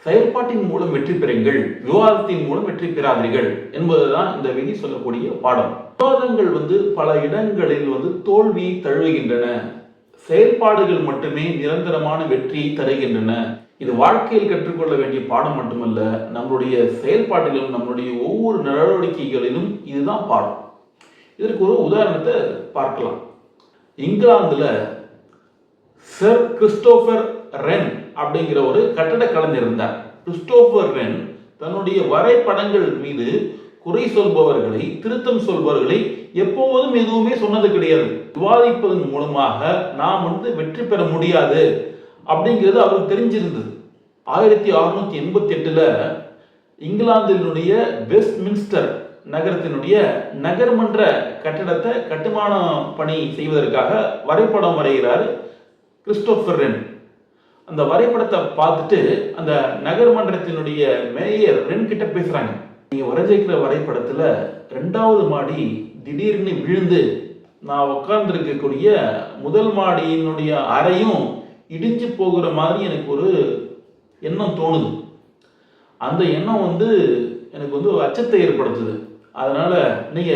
செயல்பாட்டின் மூலம் வெற்றி பெறுங்கள், விவாதத்தின் மூலம் வெற்றி பெறாதீர்கள் என்பதுதான் இந்த விதி சொல்லக்கூடிய பாடம். விவாதங்கள் பல இடங்களில் தோல்வியை தழுவுகின்றன. செயல்பாடுகள் மட்டுமே நிரந்தரமான வெற்றியை தருகின்றன. இது வாழ்க்கையில் கற்றுக்கொள்ள வேண்டிய பாடம் மட்டுமல்ல, நம்முடைய செயல்பாட்டிலும் நம்முடைய ஒவ்வொரு நடவடிக்கைகளிலும் இதுதான் பாடம். இதற்கு ஒரு உதாரணத்தை பார்க்கலாம். இங்கிலாந்துல சர் கிறிஸ்டோபர் ரென் அப்படிங்கிற ஒரு கட்டட கலைஞர் இருந்தார். கிறிஸ்டோபர் ரென் தன்னுடைய வரைபடங்கள் மீது குறை சொல்பவர்களை, திருத்தம் சொல்பவர்களை எப்போதும் எதுவுமே சொன்னது கிடையாது. விவாதிப்பதன் மூலமாக நாம் வெற்றி பெற முடியாது அப்படிங்கிறது அவருக்கு தெரிஞ்சிருந்தது. 1688 இங்கிலாந்தினுடைய வெஸ்ட்மின்ஸ்டர் நகரத்தினுடைய நகர்மன்ற கட்டடத்தை கட்டுமான பணி செய்வதற்காக வரைபடம் வரைகிறார் கிறிஸ்டோபர் ரென். அந்த வரைபடத்தை பார்த்துட்டு அந்த நகர்மன்றத்தினுடைய மேயர் ரென் கிட்ட பேசுறாங்க. நீங்க வரைஞ்சிருக்கிற வரைபடத்துல 2வது மாடி திடீர்னு விழுந்து நான் உட்கார்ந்துருக்கக்கூடிய முதல் மாடியினுடைய அறையும் இடிஞ்சு போகிற மாதிரி எனக்கு ஒரு எண்ணம் தோணுது. அந்த எண்ணம் எனக்கு அச்சத்தை ஏற்படுத்துது. அதனால நீங்க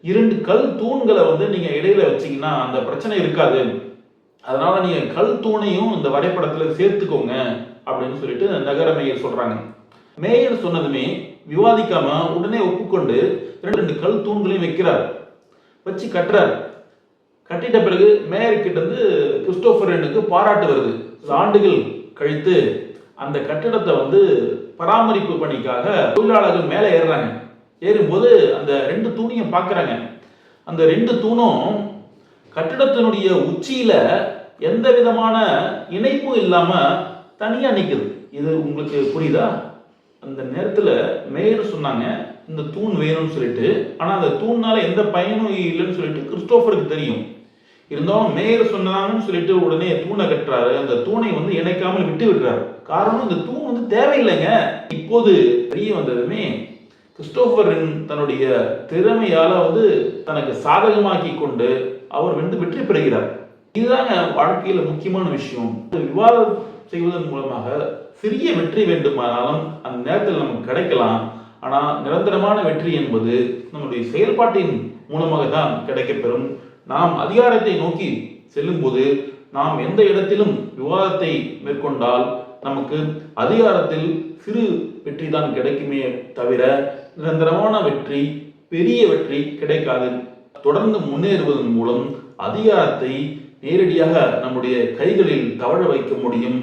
2 கல் தூண்களை நீங்க இடையில வச்சீங்கன்னா அந்த பிரச்சனை இருக்காது. அதனால நீங்க கல் தூணையும் இந்த வரைபடத்துல சேர்த்துக்கோங்க அப்படின்னு சொல்லிட்டு நகர மேயர் சொல்றாங்க. மேயர் சொன்னதுமே விவாதிக்காம உடனே ஒப்புக்கொண்டு 2 கல் தூண்களையும் வைக்கிறார், வச்சு கட்டுறார். கட்டிட்ட பிறகு மேயர் கிட்ட கிறிஸ்டோபர் ரெனுக்கு பாராட்டு வருது. ஆண்டுகள் கழித்து அந்த கட்டிடத்தை பராமரிப்பு பணிக்காக தொழிலாளர்கள் மேலே ஏறுறாங்க. ஏறும்போது அந்த 2 தூணையும் பார்க்குறாங்க. அந்த 2 தூணும் கட்டிடத்தினுடைய உச்சியில எந்த விதமான இணைப்பும் இல்லாம தனியா நிக்குது. இது உங்களுக்கு புரியுதா? அந்த நேரத்துல மேயர் சொன்னாங்க இந்த தூண் வேணும்னு சொல்லிட்டு. ஆனா அந்த தூண்னால எந்த பயனும் இல்லைன்னு சொல்லிட்டு கிறிஸ்டோபருக்கு தெரியும். இருந்தாலும் மேயர் சொன்னாங்கன்னு சொல்லிட்டு உடனே தூணை கட்டுறாரு. அந்த தூணை இணைக்காமல் விட்டு விடுறாரு. காரணம் இந்த தூண் தேவையில்லைங்க. இப்போது தெரிய வந்ததுமே கிறிஸ்டோபர் தன்னுடைய திறமையால தனக்கு சாதகமாக்கி கொண்டு அவர் வெற்றி பெறுகிறார். இதுதாங்க வாழ்க்கையில முக்கியமான விஷயம். விவாதம் செய்வதன் மூலமாக சிறிய வெற்றி வேண்டுமானாலும் அந்த நேரத்தில் நமக்கு கிடைக்கலாம். ஆனா நிரந்தரமான வெற்றி என்பது நம்முடைய செயல்பாட்டின் மூலமாக தான் கிடைக்கப்பெறும். நாம் அதிகாரத்தை நோக்கி செல்லும் போது நாம் எந்த இடத்திலும் விவாதத்தை மேற்கொண்டால் நமக்கு அதிகாரத்தில் சிறு வெற்றி தான் கிடைக்குமே தவிர நிரந்தரமான வெற்றி, பெரிய வெற்றி கிடைக்காது. தொடர்ந்து முன்னேறுவதன் மூலம் அதிகாரத்தை நேரடியாக நம்முடைய கைகளில் தவழ வைக்க முடியும்.